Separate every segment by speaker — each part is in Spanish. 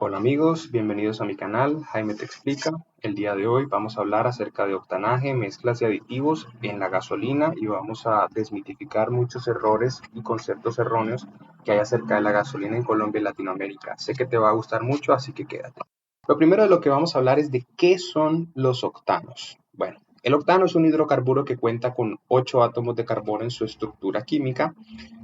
Speaker 1: Hola amigos, bienvenidos a mi canal, Jaime te explica. El día de hoy vamos a hablar acerca de octanaje, mezclas y aditivos en la gasolina y vamos a desmitificar muchos errores y conceptos erróneos que hay acerca de la gasolina en Colombia y Latinoamérica. Sé que te va a gustar mucho, así que quédate. Lo primero de lo que vamos a hablar es de qué son los octanos. Bueno, el octano es un hidrocarburo que cuenta con 8 átomos de carbono en su estructura química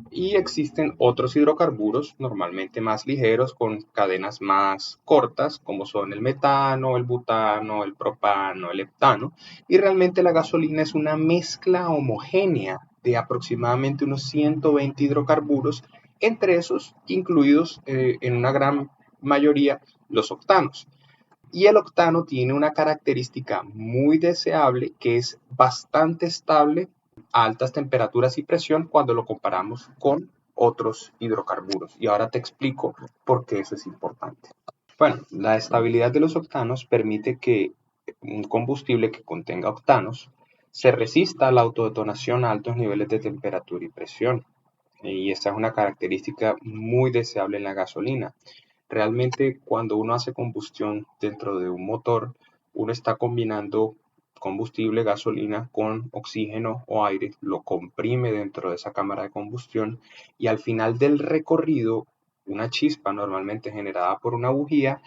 Speaker 1: y existen otros hidrocarburos normalmente más ligeros con cadenas más cortas como son el metano, el butano, el propano, el heptano, y realmente la gasolina es una mezcla homogénea de aproximadamente unos 120 hidrocarburos, entre esos incluidos en una gran mayoría los octanos. Y el octano tiene una característica muy deseable que es bastante estable a altas temperaturas y presión cuando lo comparamos con otros hidrocarburos. Y ahora te explico por qué eso es importante. Bueno, la estabilidad de los octanos permite que un combustible que contenga octanos se resista a la autodetonación a altos niveles de temperatura y presión. Y esta es una característica muy deseable en la gasolina. Realmente cuando uno hace combustión dentro de un motor, uno está combinando combustible, gasolina con oxígeno o aire, lo comprime dentro de esa cámara de combustión y al final del recorrido, una chispa normalmente generada por una bujía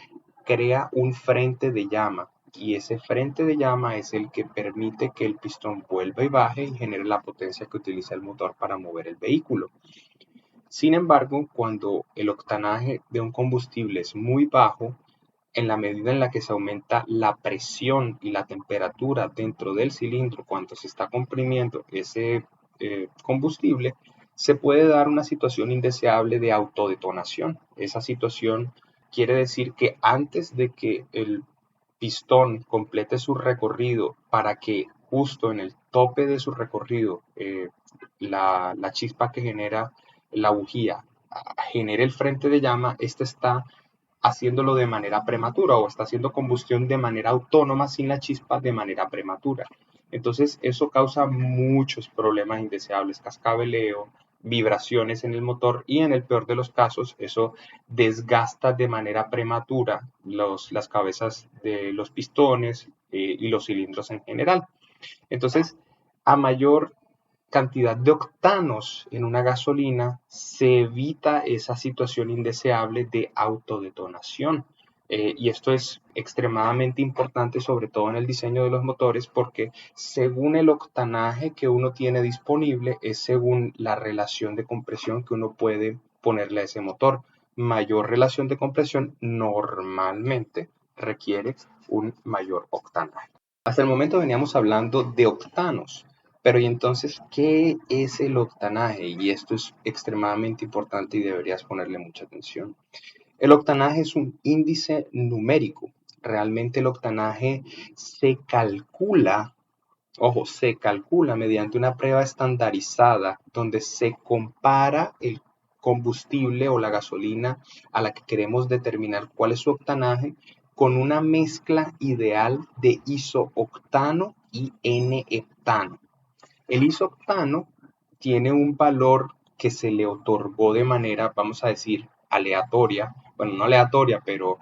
Speaker 1: crea un frente de llama y ese frente de llama es el que permite que el pistón vuelva y baje y genere la potencia que utiliza el motor para mover el vehículo. Sin embargo, cuando el octanaje de un combustible es muy bajo, en la medida en la que se aumenta la presión y la temperatura dentro del cilindro cuando se está comprimiendo ese combustible, se puede dar una situación indeseable de autodetonación. Esa situación quiere decir que antes de que el pistón complete su recorrido para que justo en el tope de su recorrido la chispa que genera la bujía genere el frente de llama, este está haciéndolo de manera prematura o está haciendo combustión de manera autónoma sin la chispa de manera prematura. Entonces eso causa muchos problemas indeseables, cascabeleo, vibraciones en el motor y en el peor de los casos eso desgasta de manera prematura las cabezas de los pistones y los cilindros en general. Entonces, a mayor cantidad de octanos en una gasolina, se evita esa situación indeseable de autodetonación. Y esto es extremadamente importante, sobre todo en el diseño de los motores, porque según el octanaje que uno tiene disponible, es según la relación de compresión que uno puede ponerle a ese motor. Mayor relación de compresión normalmente requiere un mayor octanaje. Hasta el momento veníamos hablando de octanos, pero ¿y entonces qué es el octanaje? Y esto es extremadamente importante y deberías ponerle mucha atención. El octanaje es un índice numérico. Realmente el octanaje se calcula, ojo, se calcula mediante una prueba estandarizada donde se compara el combustible o la gasolina a la que queremos determinar cuál es su octanaje con una mezcla ideal de isooctano y N-heptano. El isoctano tiene un valor que se le otorgó de manera, vamos a decir, aleatoria, bueno, no aleatoria, pero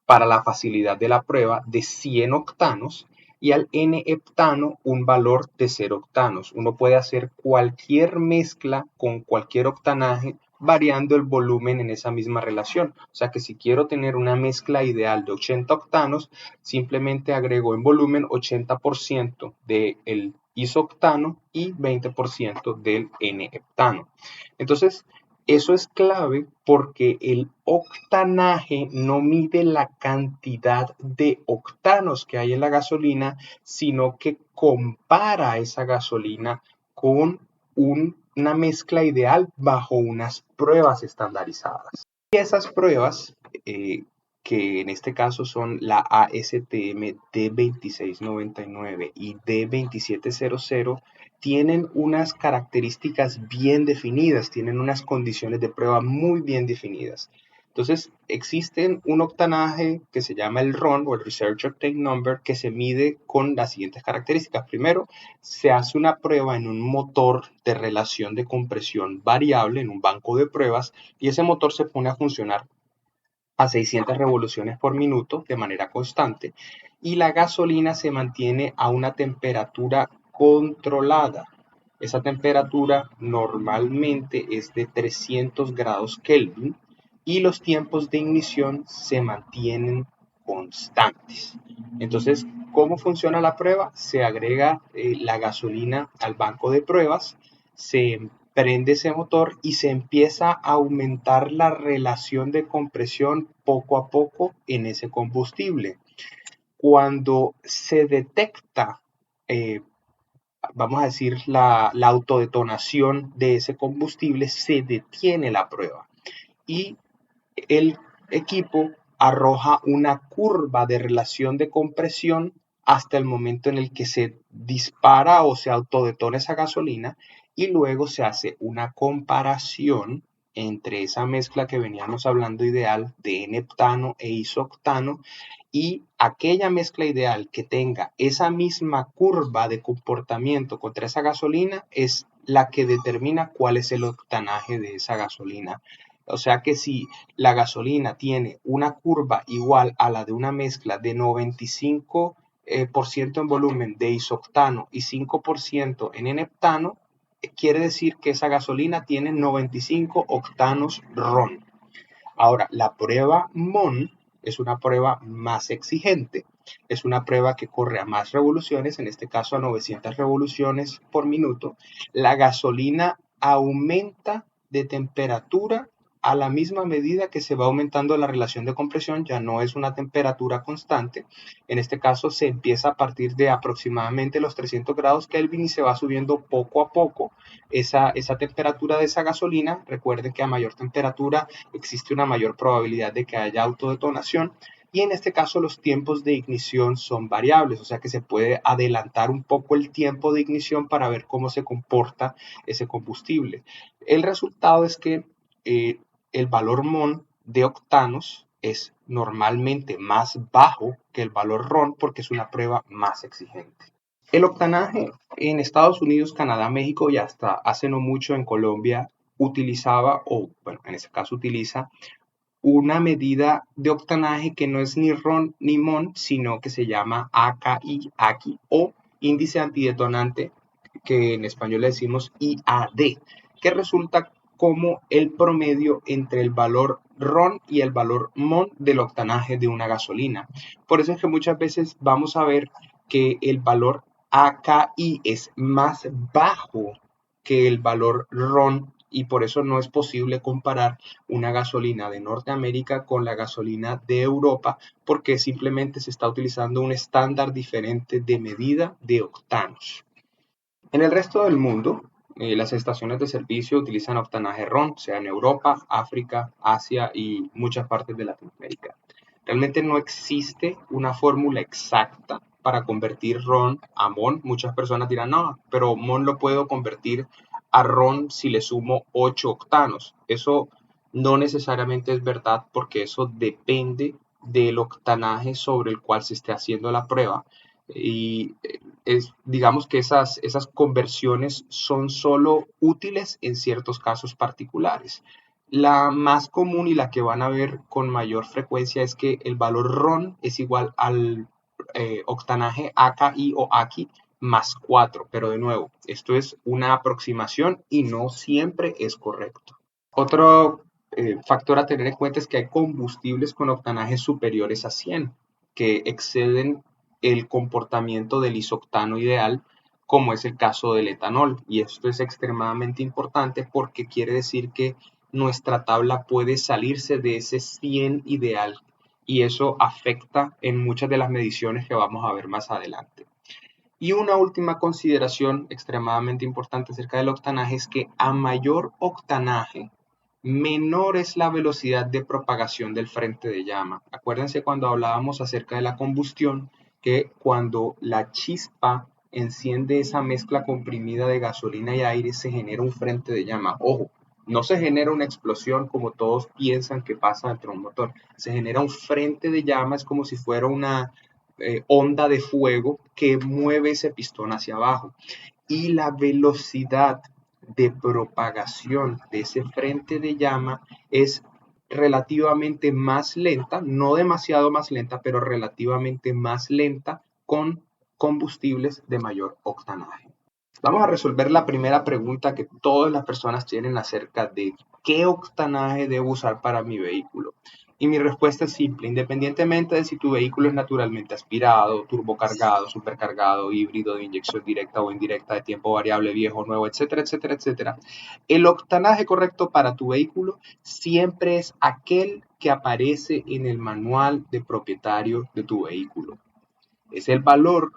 Speaker 1: para la facilidad de la prueba, de 100 octanos y al N-heptano un valor de 0 octanos. Uno puede hacer cualquier mezcla con cualquier octanaje variando el volumen en esa misma relación. O sea que si quiero tener una mezcla ideal de 80 octanos, simplemente agrego en volumen 80% del isoctano y 20% del N-heptano. Entonces, eso es clave porque el octanaje no mide la cantidad de octanos que hay en la gasolina, sino que compara esa gasolina con una mezcla ideal bajo unas pruebas estandarizadas. Y esas pruebas, que en este caso son la ASTM D2699 y D2700, tienen unas características bien definidas, tienen unas condiciones de prueba muy bien definidas. Entonces, existe un octanaje que se llama el RON o el Research Octane Number que se mide con las siguientes características. Primero, se hace una prueba en un motor de relación de compresión variable, en un banco de pruebas, y ese motor se pone a funcionar a 600 revoluciones por minuto de manera constante y la gasolina se mantiene a una temperatura controlada. Esa temperatura normalmente es de 300 grados Kelvin y los tiempos de ignición se mantienen constantes. Entonces, ¿cómo funciona la prueba? Se agrega la gasolina al banco de pruebas, se prende ese motor y se empieza a aumentar la relación de compresión poco a poco en ese combustible. Cuando se detecta, vamos a decir, la autodetonación de ese combustible, se detiene la prueba y el equipo arroja una curva de relación de compresión hasta el momento en el que se dispara o se autodetona esa gasolina y luego se hace una comparación entre esa mezcla que veníamos hablando ideal de N-heptano e isoctano y aquella mezcla ideal que tenga esa misma curva de comportamiento contra esa gasolina es la que determina cuál es el octanaje de esa gasolina. O sea que si la gasolina tiene una curva igual a la de una mezcla de 95% en volumen de isoctano y 5% en N-heptano, quiere decir que esa gasolina tiene 95 octanos RON. Ahora, la prueba MON es una prueba más exigente. Es una prueba que corre a más revoluciones, en este caso a 900 revoluciones por minuto. La gasolina aumenta de temperatura a la misma medida que se va aumentando la relación de compresión, ya no es una temperatura constante. En este caso se empieza a partir de aproximadamente los 300 grados Kelvin y se va subiendo poco a poco esa temperatura de esa gasolina. Recuerden que a mayor temperatura existe una mayor probabilidad de que haya autodetonación. Y en este caso los tiempos de ignición son variables, o sea que se puede adelantar un poco el tiempo de ignición para ver cómo se comporta ese combustible. El resultado es que el valor MON de octanos es normalmente más bajo que el valor RON porque es una prueba más exigente. El octanaje en Estados Unidos, Canadá, México y hasta hace no mucho en Colombia utilizaba, o bueno, en este caso utiliza, una medida de octanaje que no es ni RON ni MON, sino que se llama AKI, o índice antidetonante, que en español le decimos IAD, que resulta como el promedio entre el valor RON y el valor MON del octanaje de una gasolina. Por eso es que muchas veces vamos a ver que el valor AKI es más bajo que el valor RON y por eso no es posible comparar una gasolina de Norteamérica con la gasolina de Europa porque simplemente se está utilizando un estándar diferente de medida de octanos. En el resto del mundo, las estaciones de servicio utilizan octanaje RON, sea en Europa, África, Asia y muchas partes de Latinoamérica. Realmente no existe una fórmula exacta para convertir RON a MON. Muchas personas dirán, no, pero MON lo puedo convertir a RON si le sumo 8 octanos. Eso no necesariamente es verdad porque eso depende del octanaje sobre el cual se esté haciendo la prueba. Y digamos que esas conversiones son solo útiles en ciertos casos particulares. La más común y la que van a ver con mayor frecuencia es que el valor RON es igual al octanaje AKI o AKI más 4, pero de nuevo, esto es una aproximación y no siempre es correcto. Otro factor a tener en cuenta es que hay combustibles con octanajes superiores a 100 que exceden el comportamiento del isoctano ideal, como es el caso del etanol. Y esto es extremadamente importante porque quiere decir que nuestra tabla puede salirse de ese 100 ideal y eso afecta en muchas de las mediciones que vamos a ver más adelante. Y una última consideración extremadamente importante acerca del octanaje es que a mayor octanaje, menor es la velocidad de propagación del frente de llama. Acuérdense cuando hablábamos acerca de la combustión, que cuando la chispa enciende esa mezcla comprimida de gasolina y aire, se genera un frente de llama. Ojo, no se genera una explosión como todos piensan que pasa dentro de un motor. Se genera un frente de llama, es como si fuera una onda de fuego que mueve ese pistón hacia abajo. Y la velocidad de propagación de ese frente de llama es relativamente más lenta, no demasiado más lenta, pero relativamente más lenta con combustibles de mayor octanaje. Vamos a resolver la primera pregunta que todas las personas tienen acerca de qué octanaje debo usar para mi vehículo. Y mi respuesta es simple, independientemente de si tu vehículo es naturalmente aspirado, turbocargado, supercargado, híbrido de inyección directa o indirecta, de tiempo variable, viejo, nuevo, etcétera, etcétera, etcétera. El octanaje correcto para tu vehículo siempre es aquel que aparece en el manual de propietario de tu vehículo. Es el valor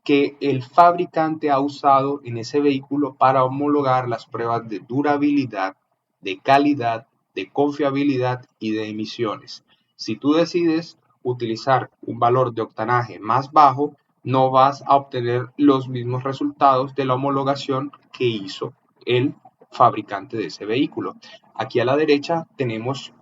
Speaker 1: que el fabricante ha usado en ese vehículo para homologar las pruebas de durabilidad, de calidad, de confiabilidad y de emisiones. Si tú decides utilizar un valor de octanaje más bajo, no vas a obtener los mismos resultados de la homologación que hizo el fabricante de ese vehículo. Aquí a la derecha tenemos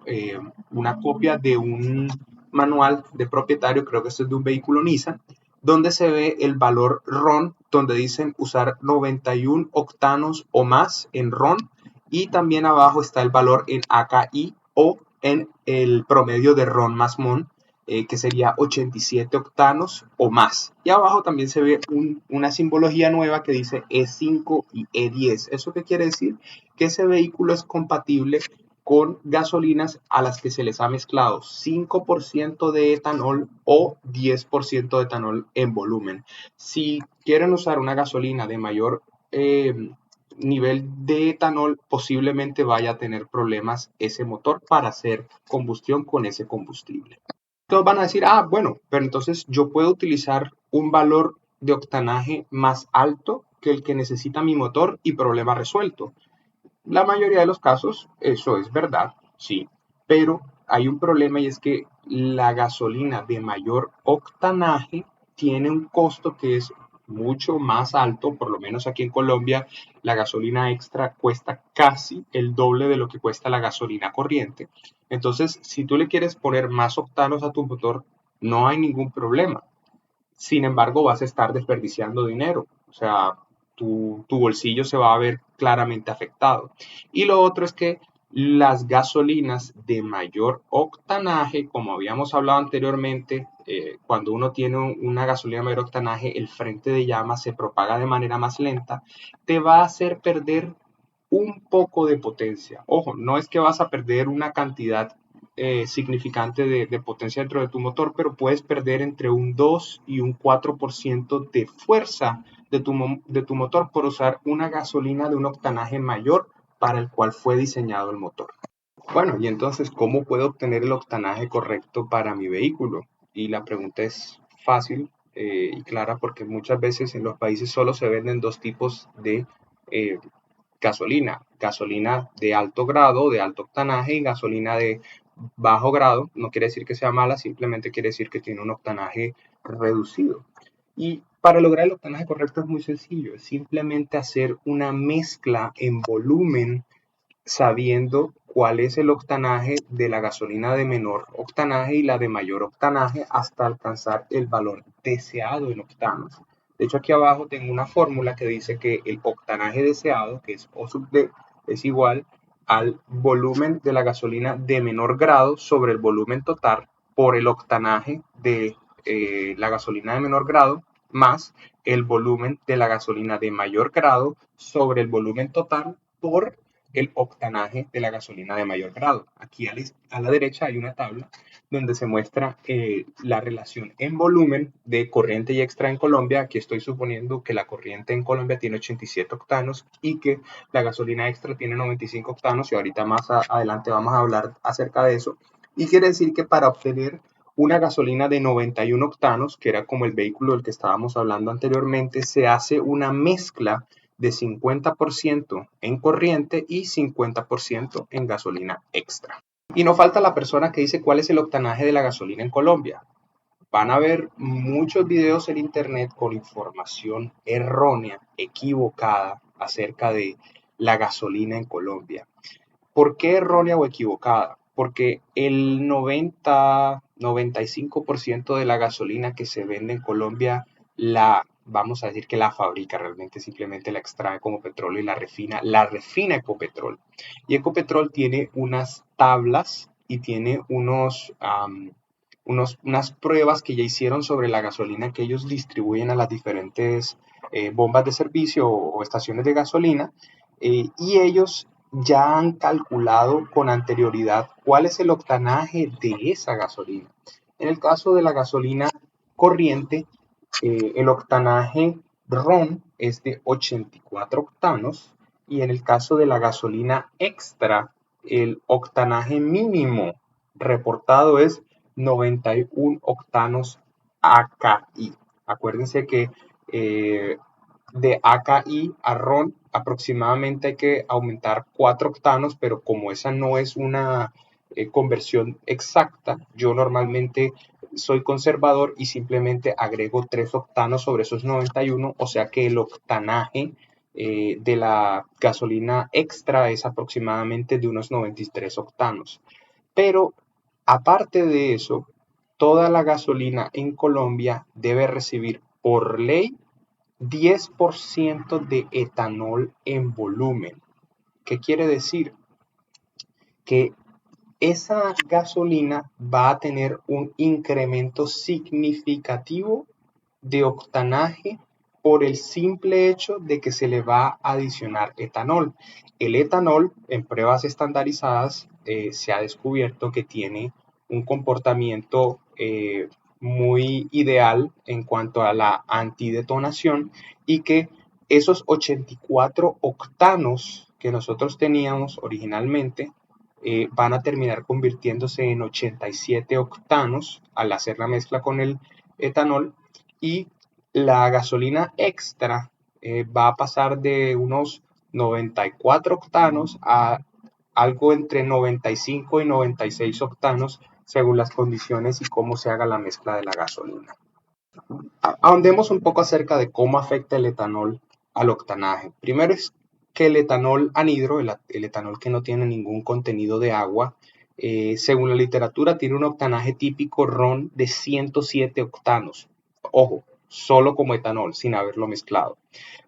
Speaker 1: una copia de un manual de propietario, creo que este es de un vehículo Nissan, donde se ve el valor RON, donde dicen usar 91 octanos o más en RON, y también abajo está el valor en AKI o en el promedio de RON más MON, que sería 87 octanos o más. Y abajo también se ve una simbología nueva que dice E5 y E10. ¿Eso qué quiere decir? Que ese vehículo es compatible con gasolinas a las que se les ha mezclado 5% de etanol o 10% de etanol en volumen. Si quieren usar una gasolina de mayor nivel de etanol, posiblemente vaya a tener problemas ese motor para hacer combustión con ese combustible. Entonces van a decir, bueno, pero entonces yo puedo utilizar un valor de octanaje más alto que el que necesita mi motor y problema resuelto. La mayoría de los casos eso es verdad, sí, pero hay un problema y es que la gasolina de mayor octanaje tiene un costo que es mucho más alto, por lo menos aquí en Colombia la gasolina extra cuesta casi el doble de lo que cuesta la gasolina corriente. Entonces, si tú le quieres poner más octanos a tu motor, no hay ningún problema. Sin embargo, vas a estar desperdiciando dinero. O sea, tu bolsillo se va a ver claramente afectado. Y lo otro es que las gasolinas de mayor octanaje, como habíamos hablado anteriormente, cuando uno tiene una gasolina de mayor octanaje, el frente de llama se propaga de manera más lenta, te va a hacer perder un poco de potencia. Ojo, no es que vas a perder una cantidad significante de potencia dentro de tu motor, pero puedes perder entre un 2 y un 4% de fuerza de tu motor por usar una gasolina de un octanaje mayor para el cual fue diseñado el motor. Bueno, y entonces, ¿cómo puedo obtener el octanaje correcto para mi vehículo? Y la pregunta es fácil y clara porque muchas veces en los países solo se venden dos tipos de eh, gasolina, gasolina de alto grado, de alto octanaje y gasolina de bajo grado. No quiere decir que sea mala, simplemente quiere decir que tiene un octanaje reducido. Y para lograr el octanaje correcto es muy sencillo, es simplemente hacer una mezcla en volumen sabiendo cuál es el octanaje de la gasolina de menor octanaje y la de mayor octanaje hasta alcanzar el valor deseado en octanos. De hecho, aquí abajo tengo una fórmula que dice que el octanaje deseado, que es O sub D, es igual al volumen de la gasolina de menor grado sobre el volumen total por el octanaje de la gasolina de menor grado más el volumen de la gasolina de mayor grado sobre el volumen total por el octanaje de la gasolina de mayor grado. Aquí a la derecha hay una tabla donde se muestra la relación en volumen de corriente y extra en Colombia. Aquí estoy suponiendo que la corriente en Colombia tiene 87 octanos y que la gasolina extra tiene 95 octanos y ahorita más adelante vamos a hablar acerca de eso. Y quiere decir que para obtener una gasolina de 91 octanos, que era como el vehículo del que estábamos hablando anteriormente, se hace una mezcla de 50% en corriente y 50% en gasolina extra. Y no falta la persona que dice cuál es el octanaje de la gasolina en Colombia. Van a ver muchos videos en internet con información errónea, equivocada acerca de la gasolina en Colombia. ¿Por qué errónea o equivocada? Porque el 90-95% de la gasolina que se vende en Colombia vamos a decir que la fabrica, realmente simplemente la extrae como petróleo y la refina Ecopetrol. Y Ecopetrol tiene unas tablas y tiene unas pruebas que ya hicieron sobre la gasolina que ellos distribuyen a las diferentes bombas de servicio o estaciones de gasolina, y ellos ya han calculado con anterioridad cuál es el octanaje de esa gasolina. En el caso de la gasolina corriente, el octanaje RON es de 84 octanos, y en el caso de la gasolina extra, el octanaje mínimo reportado es 91 octanos AKI. Acuérdense que de AKI a RON aproximadamente hay que aumentar 4 octanos, pero como esa no es una conversión exacta, yo normalmente soy conservador y simplemente agrego 3 octanos sobre esos 91, o sea que el octanaje de la gasolina extra es aproximadamente de unos 93 octanos. Pero aparte de eso, toda la gasolina en Colombia debe recibir por ley 10% de etanol en volumen. ¿Qué quiere decir? Que esa gasolina va a tener un incremento significativo de octanaje por el simple hecho de que se le va a adicionar etanol. El etanol en pruebas estandarizadas se ha descubierto que tiene un comportamiento muy ideal en cuanto a la antidetonación, y que esos 84 octanos que nosotros teníamos originalmente van a terminar convirtiéndose en 87 octanos al hacer la mezcla con el etanol, y la gasolina extra va a pasar de unos 94 octanos a algo entre 95 y 96 octanos según las condiciones y cómo se haga la mezcla de la gasolina. Ahondemos un poco acerca de cómo afecta el etanol al octanaje. Primero es que el etanol anhidro, el etanol que no tiene ningún contenido de agua, según la literatura, tiene un octanaje típico RON de 107 octanos. Ojo, solo como etanol, sin haberlo mezclado.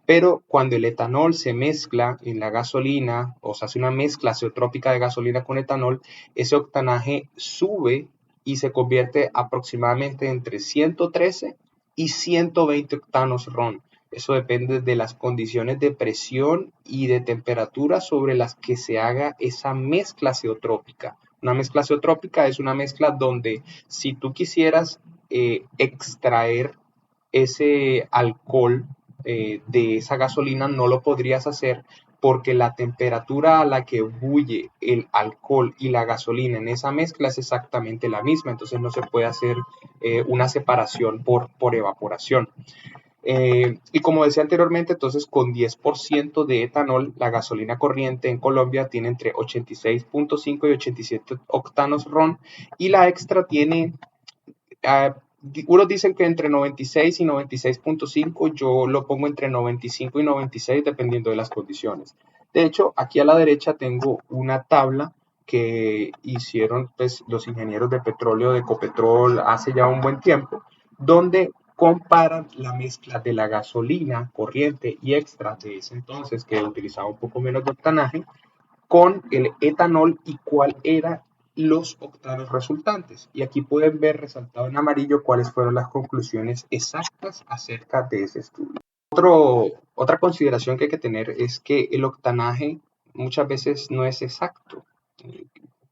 Speaker 1: Pero cuando el etanol se mezcla en la gasolina, o se hace una mezcla azeotrópica de gasolina con etanol, ese octanaje sube y se convierte aproximadamente entre 113 y 120 octanos RON. Eso depende de las condiciones de presión y de temperatura sobre las que se haga esa mezcla azeotrópica. Una mezcla azeotrópica es una mezcla donde si tú quisieras extraer ese alcohol de esa gasolina, no lo podrías hacer porque la temperatura a la que bulle el alcohol y la gasolina en esa mezcla es exactamente la misma, entonces no se puede hacer una separación por evaporación. Y como decía anteriormente, entonces con 10% de etanol, la gasolina corriente en Colombia tiene entre 86.5 y 87 octanos RON, y la extra tiene unos dicen que entre 96 y 96.5, yo lo pongo entre 95 y 96 dependiendo de las condiciones. De hecho, aquí a la derecha tengo una tabla que hicieron pues, los ingenieros de petróleo de Ecopetrol hace ya un buen tiempo, donde comparan la mezcla de la gasolina corriente y extra de ese entonces, que utilizaba un poco menos de octanaje, con el etanol y cuál eran los octanos resultantes. Y aquí pueden ver resaltado en amarillo cuáles fueron las conclusiones exactas acerca de ese estudio. Otra consideración que hay que tener es que el octanaje muchas veces no es exacto.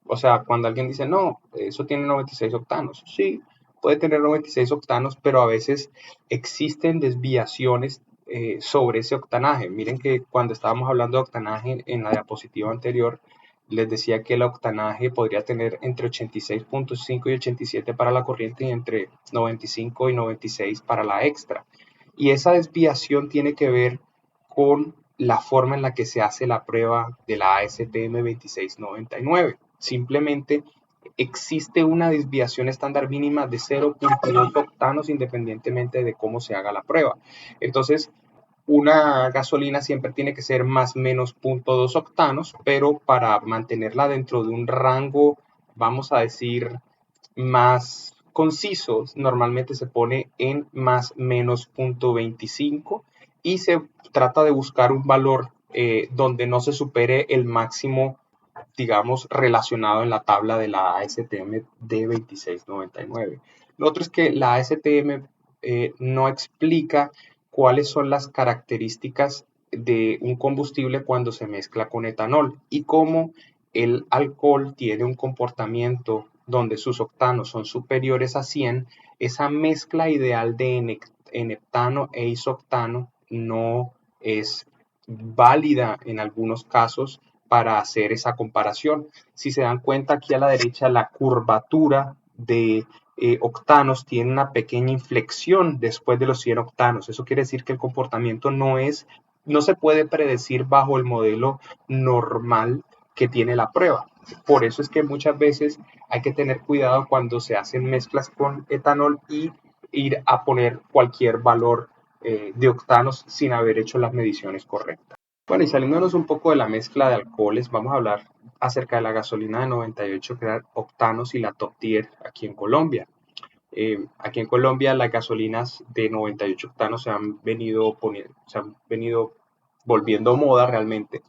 Speaker 1: O sea, cuando alguien dice, no, eso tiene 96 octanos. Sí, puede tener 96 octanos, pero a veces existen desviaciones sobre ese octanaje. Miren que cuando estábamos hablando de octanaje en la diapositiva anterior, les decía que el octanaje podría tener entre 86.5 y 87 para la corriente y entre 95 y 96 para la extra. Y esa desviación tiene que ver con la forma en la que se hace la prueba de la ASTM 2699. Simplemente existe una desviación estándar mínima de 0.2 octanos independientemente de cómo se haga la prueba. Entonces, una gasolina siempre tiene que ser más o menos 0.2 octanos, pero para mantenerla dentro de un rango, vamos a decir, más conciso, normalmente se pone en más menos 0.25 y se trata de buscar un valor donde no se supere el máximo digamos, relacionado en la tabla de la ASTM D2699. Lo otro es que la ASTM no explica cuáles son las características de un combustible cuando se mezcla con etanol y cómo el alcohol tiene un comportamiento donde sus octanos son superiores a 100, esa mezcla ideal de enheptano e isoctano no es válida en algunos casos para hacer esa comparación. Si se dan cuenta, aquí a la derecha la curvatura de octanos tiene una pequeña inflexión después de los 100 octanos. Eso quiere decir que el comportamiento no se puede predecir bajo el modelo normal que tiene la prueba. Por eso es que muchas veces hay que tener cuidado cuando se hacen mezclas con etanol y ir a poner cualquier valor de octanos sin haber hecho las mediciones correctas. Bueno, y saliéndonos un poco de la mezcla de alcoholes, vamos a hablar acerca de la gasolina de 98 octanos y la Top Tier aquí en Colombia. Aquí en Colombia las gasolinas de 98 octanos se han venido volviendo moda realmente,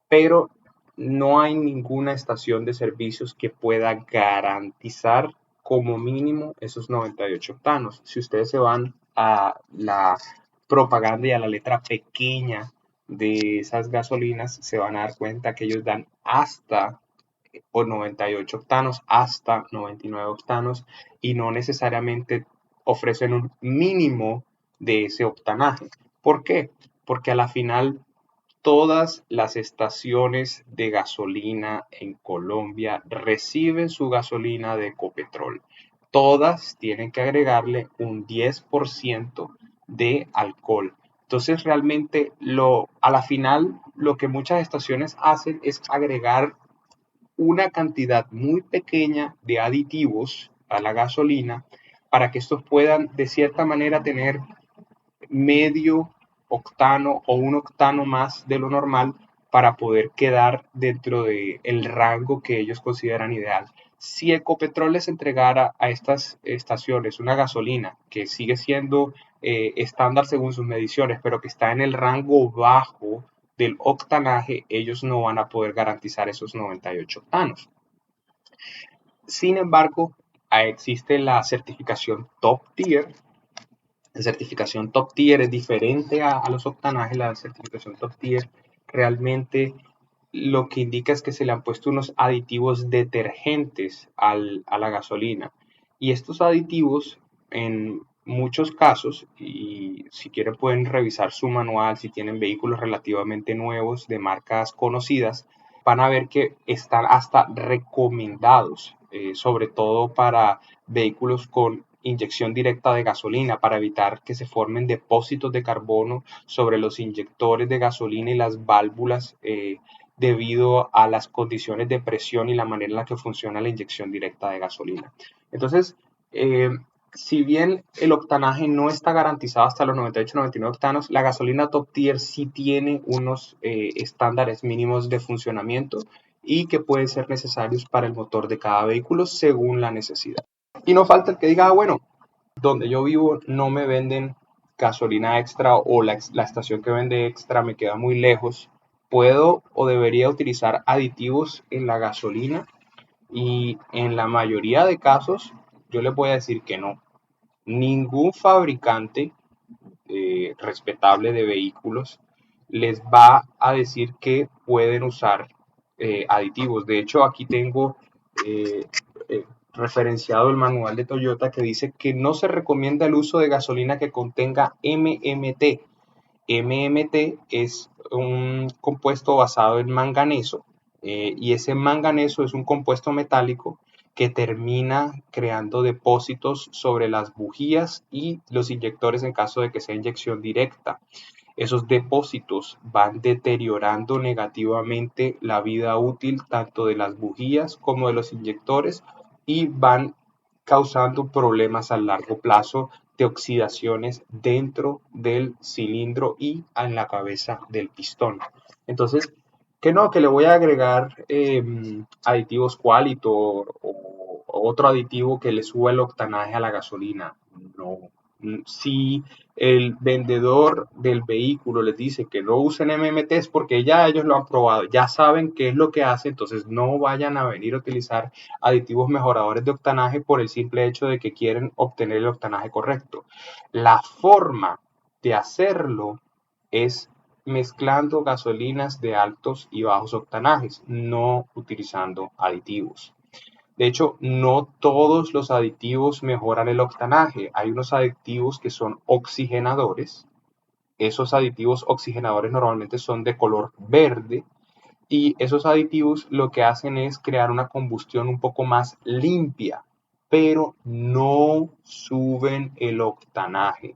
Speaker 1: pero no hay ninguna estación de servicios que pueda garantizar como mínimo esos 98 octanos. Si ustedes se van a la propaganda y a la letra pequeña de esas gasolinas, se van a dar cuenta que ellos dan hasta o 98 octanos hasta 99 octanos y no necesariamente ofrecen un mínimo de ese octanaje. ¿Por qué? Porque a la final todas las estaciones de gasolina en Colombia reciben su gasolina de Ecopetrol. Todas tienen que agregarle un 10% de alcohol. Entonces realmente a la final lo que muchas estaciones hacen es agregar una cantidad muy pequeña de aditivos a la gasolina para que estos puedan de cierta manera tener medio octano o un octano más de lo normal para poder quedar dentro del rango que ellos consideran ideal. Si Ecopetrol les entregara a estas estaciones una gasolina que sigue siendo estándar según sus mediciones, pero que está en el rango bajo del octanaje, ellos no van a poder garantizar esos 98 octanos. Sin embargo, existe la certificación Top Tier. La certificación Top Tier es diferente a los octanajes. La certificación Top Tier realmente lo que indica es que se le han puesto unos aditivos detergentes a la gasolina. Y estos aditivos, en muchos casos, y si quieren pueden revisar su manual, si tienen vehículos relativamente nuevos de marcas conocidas, van a ver que están hasta recomendados, sobre todo para vehículos con inyección directa de gasolina para evitar que se formen depósitos de carbono sobre los inyectores de gasolina y las válvulas debido a las condiciones de presión y la manera en la que funciona la inyección directa de gasolina. Entonces, si bien el octanaje no está garantizado hasta los 98-99 octanos, la gasolina Top Tier sí tiene unos estándares mínimos de funcionamiento y que pueden ser necesarios para el motor de cada vehículo según la necesidad. Y no falta el que diga, bueno, donde yo vivo no me venden gasolina extra o la estación que vende extra me queda muy lejos. ¿Puedo o debería utilizar aditivos en la gasolina? Y en la mayoría de casos, yo les voy a decir que no. Ningún fabricante respetable de vehículos les va a decir que pueden usar aditivos. De hecho, aquí tengo eh, referenciado el manual de Toyota que dice que no se recomienda el uso de gasolina que contenga MMT. MMT es un compuesto basado en manganeso y ese manganeso es un compuesto metálico que termina creando depósitos sobre las bujías y los inyectores en caso de que sea inyección directa. Esos depósitos van deteriorando negativamente la vida útil tanto de las bujías como de los inyectores y van causando problemas a largo plazo de oxidaciones dentro del cilindro y en la cabeza del pistón. Entonces, que no, que le voy a agregar aditivos Qualitor o otro aditivo que le suba el octanaje a la gasolina. No, Si el vendedor del vehículo les dice que no usen MMT es porque ya ellos lo han probado, ya saben qué es lo que hace, entonces no vayan a venir a utilizar aditivos mejoradores de octanaje por el simple hecho de que quieren obtener el octanaje correcto. La forma de hacerlo es mezclando gasolinas de altos y bajos octanajes, no utilizando aditivos. De hecho, no todos los aditivos mejoran el octanaje. Hay unos aditivos que son oxigenadores. Esos aditivos oxigenadores normalmente son de color verde y esos aditivos lo que hacen es crear una combustión un poco más limpia, pero no suben el octanaje.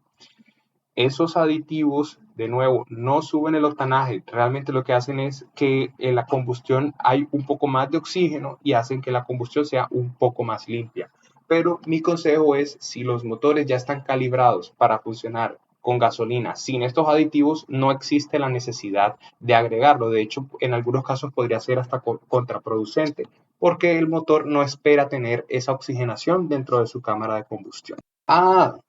Speaker 1: Esos aditivos, de nuevo, no suben el octanaje. Realmente lo que hacen es que en la combustión hay un poco más de oxígeno y hacen que la combustión sea un poco más limpia. Pero mi consejo es, si los motores ya están calibrados para funcionar con gasolina sin estos aditivos, no existe la necesidad de agregarlo. De hecho, en algunos casos podría ser hasta contraproducente, porque el motor no espera tener esa oxigenación dentro de su cámara de combustión.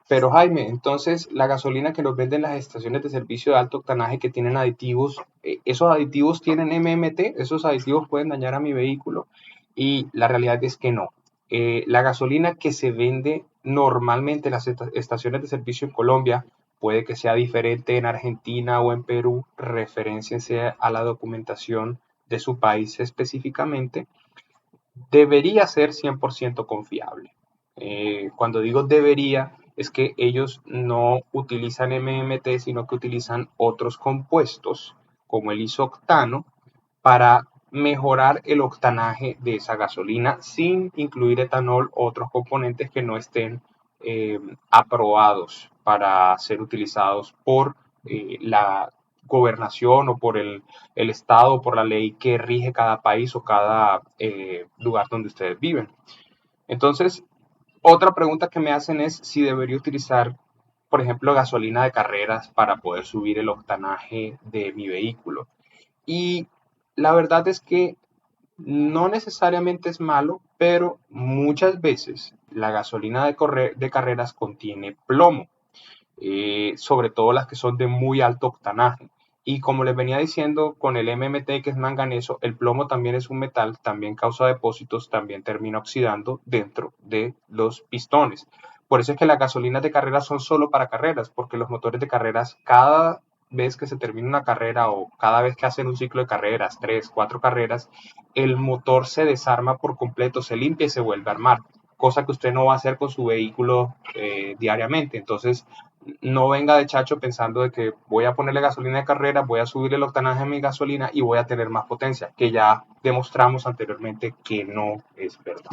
Speaker 1: Pero Jaime, entonces la gasolina que nos venden las estaciones de servicio de alto octanaje que tienen aditivos, ¿esos aditivos tienen MMT? ¿Esos aditivos pueden dañar a mi vehículo? Y la realidad es que no. La gasolina que se vende normalmente en las estaciones de servicio en Colombia puede que sea diferente en Argentina o en Perú, referenciense a la documentación de su país específicamente, debería ser 100% confiable. Cuando digo debería, es que ellos no utilizan MMT, sino que utilizan otros compuestos, como el isoctano, para mejorar el octanaje de esa gasolina sin incluir etanol o otros componentes que no estén aprobados para ser utilizados por la gobernación o por el Estado, por la ley que rige cada país o cada lugar donde ustedes viven. Entonces, otra pregunta que me hacen es si debería utilizar, por ejemplo, gasolina de carreras para poder subir el octanaje de mi vehículo. Y la verdad es que no necesariamente es malo, pero muchas veces la gasolina de carreras contiene plomo, sobre todo las que son de muy alto octanaje. Y como les venía diciendo, con el MMT, que es manganeso, el plomo también es un metal, también causa depósitos, también termina oxidando dentro de los pistones. Por eso es que las gasolinas de carreras son solo para carreras, porque los motores de carreras, cada vez que se termina una carrera o cada vez que hacen un ciclo de carreras, 3, 4 carreras, el motor se desarma por completo, se limpia y se vuelve a armar, cosa que usted no va a hacer con su vehículo diariamente. Entonces, no venga de chacho pensando de que voy a ponerle gasolina de carrera, voy a subir el octanaje a mi gasolina y voy a tener más potencia, que ya demostramos anteriormente que no es verdad.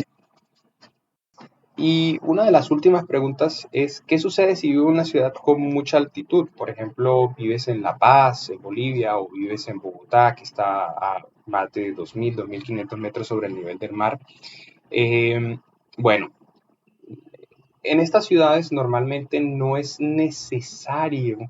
Speaker 1: Y una de las últimas preguntas es, ¿qué sucede si vives en una ciudad con mucha altitud? Por ejemplo, vives en La Paz, en Bolivia, o vives en Bogotá, que está a más de 2.000, 2.500 metros sobre el nivel del mar. Bueno, en estas ciudades normalmente no es necesario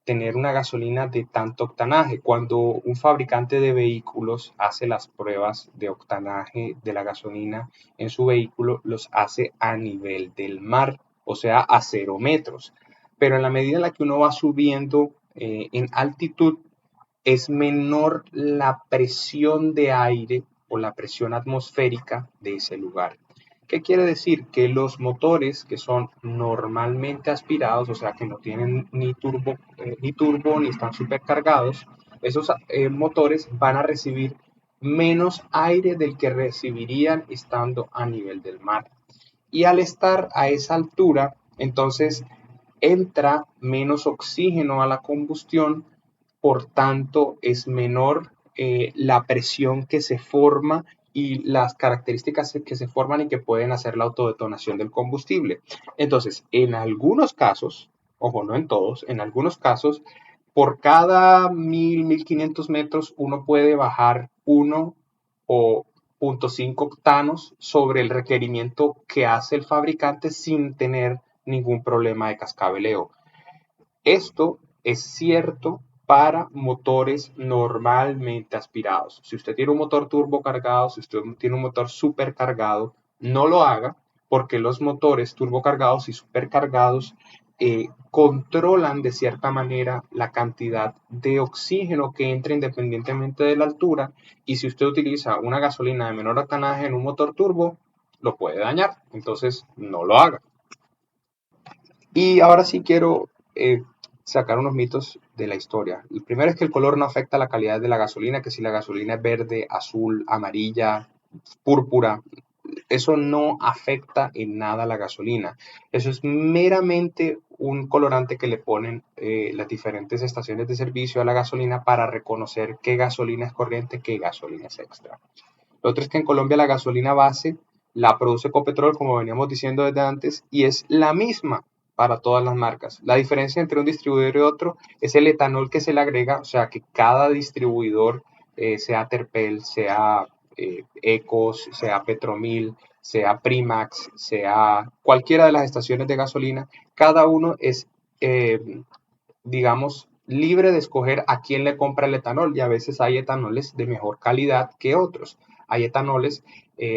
Speaker 1: tener una gasolina de tanto octanaje. Cuando un fabricante de vehículos hace las pruebas de octanaje de la gasolina en su vehículo, los hace a nivel del mar, o sea, a 0 metros. Pero en la medida en la que uno va subiendo en altitud, es menor la presión de aire o la presión atmosférica de ese lugar. ¿Qué quiere decir? Que los motores que son normalmente aspirados, o sea, que no tienen ni están supercargados, esos motores van a recibir menos aire del que recibirían estando a nivel del mar. Y al estar a esa altura, entonces entra menos oxígeno a la combustión, por tanto es menor la presión que se forma y las características que se forman y que pueden hacer la autodetonación del combustible. Entonces, en algunos casos, ojo, no en todos, en algunos casos, por cada 1.000, 1.500 metros uno puede bajar 1 o 0.5 octanos sobre el requerimiento que hace el fabricante sin tener ningún problema de cascabeleo. Esto es cierto para motores normalmente aspirados. Si usted tiene un motor turbo cargado, si usted tiene un motor supercargado, no lo haga porque los motores turbocargados y supercargados controlan de cierta manera la cantidad de oxígeno que entra independientemente de la altura, y si usted utiliza una gasolina de menor octanaje en un motor turbo, lo puede dañar, entonces no lo haga. Y ahora sí quiero sacar unos mitos de la historia. El primero es que el color no afecta la calidad de la gasolina, que si la gasolina es verde, azul, amarilla, púrpura, eso no afecta en nada la gasolina. Eso es meramente un colorante que le ponen las diferentes estaciones de servicio a la gasolina para reconocer qué gasolina es corriente, qué gasolina es extra. Lo otro es que en Colombia la gasolina base la produce Ecopetrol, como veníamos diciendo desde antes, y es la misma para todas las marcas. La diferencia entre un distribuidor y otro es el etanol que se le agrega, o sea que cada distribuidor, sea Terpel, sea Ecos, sea Petromil, sea Primax, sea cualquiera de las estaciones de gasolina, cada uno es, digamos, libre de escoger a quién le compra el etanol, y a veces hay etanoles de mejor calidad que otros. Hay etanoles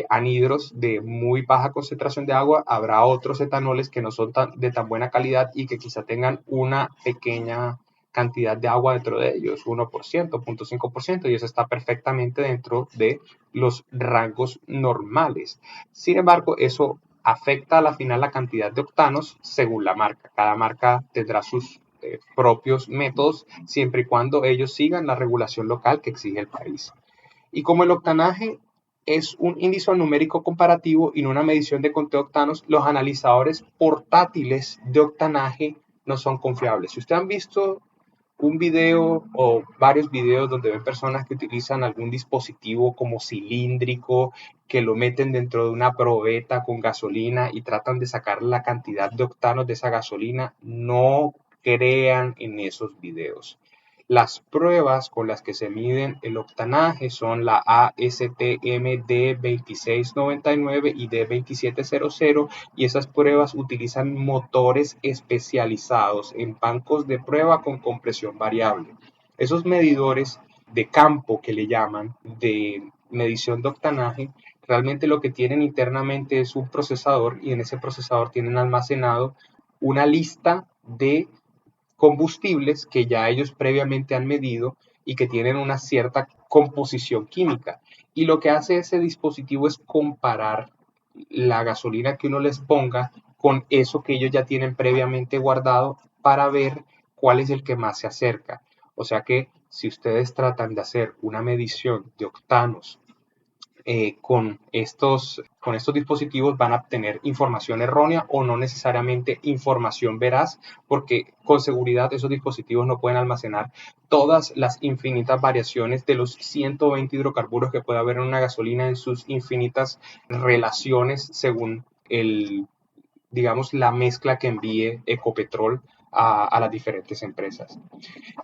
Speaker 1: anhidros de muy baja concentración de agua, habrá otros etanoles que no son de tan buena calidad y que quizá tengan una pequeña cantidad de agua dentro de ellos, 1%, 0.5%, y eso está perfectamente dentro de los rangos normales. Sin embargo, eso afecta a la final la cantidad de octanos según la marca. Cada marca tendrá sus propios métodos siempre y cuando ellos sigan la regulación local que exige el país. Y como el octanaje es un índice numérico comparativo y no una medición de conteo de octanos, los analizadores portátiles de octanaje no son confiables. Si ustedes han visto un video o varios videos donde ven personas que utilizan algún dispositivo como cilíndrico, que lo meten dentro de una probeta con gasolina y tratan de sacar la cantidad de octanos de esa gasolina, no crean en esos videos. Las pruebas con las que se miden el octanaje son la ASTM D2699 y D2700, y esas pruebas utilizan motores especializados en bancos de prueba con compresión variable. Esos medidores de campo que le llaman de medición de octanaje, realmente lo que tienen internamente es un procesador, y en ese procesador tienen almacenado una lista de combustibles que ya ellos previamente han medido y que tienen una cierta composición química. Y lo que hace ese dispositivo es comparar la gasolina que uno les ponga con eso que ellos ya tienen previamente guardado para ver cuál es el que más se acerca. O sea que si ustedes tratan de hacer una medición de octanos con estos dispositivos, van a obtener información errónea o no necesariamente información veraz, porque con seguridad esos dispositivos no pueden almacenar todas las infinitas variaciones de los 120 hidrocarburos que puede haber en una gasolina en sus infinitas relaciones según digamos, la mezcla que envíe Ecopetrol a las diferentes empresas.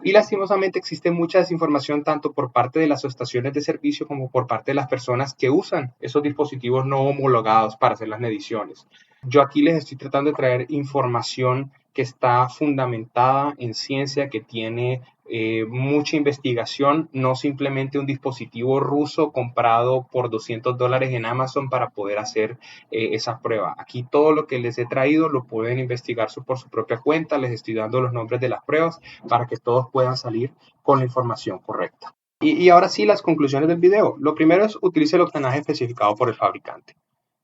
Speaker 1: Y lastimosamente existe mucha desinformación tanto por parte de las estaciones de servicio como por parte de las personas que usan esos dispositivos no homologados para hacer las mediciones. Yo aquí les estoy tratando de traer información que está fundamentada en ciencia, que tiene mucha investigación, no simplemente un dispositivo ruso comprado por $200 en Amazon para poder hacer esa prueba. Aquí todo lo que les he traído lo pueden investigar por su propia cuenta, les estoy dando los nombres de las pruebas para que todos puedan salir con la información correcta. Y ahora sí, las conclusiones del video. Lo primero es utilice el octanaje especificado por el fabricante.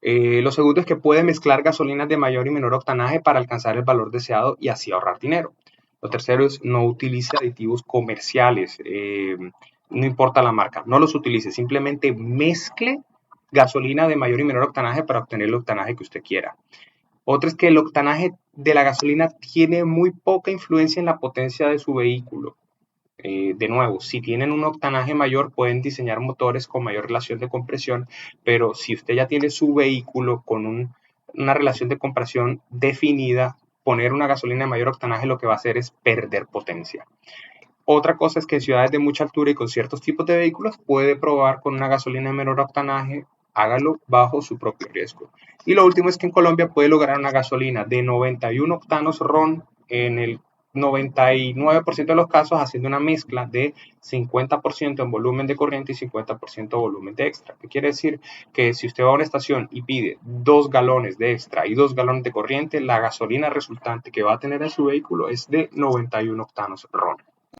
Speaker 1: Lo segundo es que puede mezclar gasolinas de mayor y menor octanaje para alcanzar el valor deseado y así ahorrar dinero. Lo tercero es no utilice aditivos comerciales, no importa la marca, no los utilice, simplemente mezcle gasolina de mayor y menor octanaje para obtener el octanaje que usted quiera. Otro es que el octanaje de la gasolina tiene muy poca influencia en la potencia de su vehículo. De nuevo, si tienen un octanaje mayor, pueden diseñar motores con mayor relación de compresión, pero si usted ya tiene su vehículo con una relación de compresión definida, poner una gasolina de mayor octanaje lo que va a hacer es perder potencia. Otra cosa es que en ciudades de mucha altura y con ciertos tipos de vehículos puede probar con una gasolina de menor octanaje, hágalo bajo su propio riesgo. Y lo último es que en Colombia puede lograr una gasolina de 91 octanos RON en el 99% de los casos haciendo una mezcla de 50% en volumen de corriente y 50% volumen de extra. ¿Qué quiere decir? Que si usted va a una estación y pide 2 galones de extra y 2 galones de corriente, la gasolina resultante que va a tener en su vehículo es de 91 octanos RON.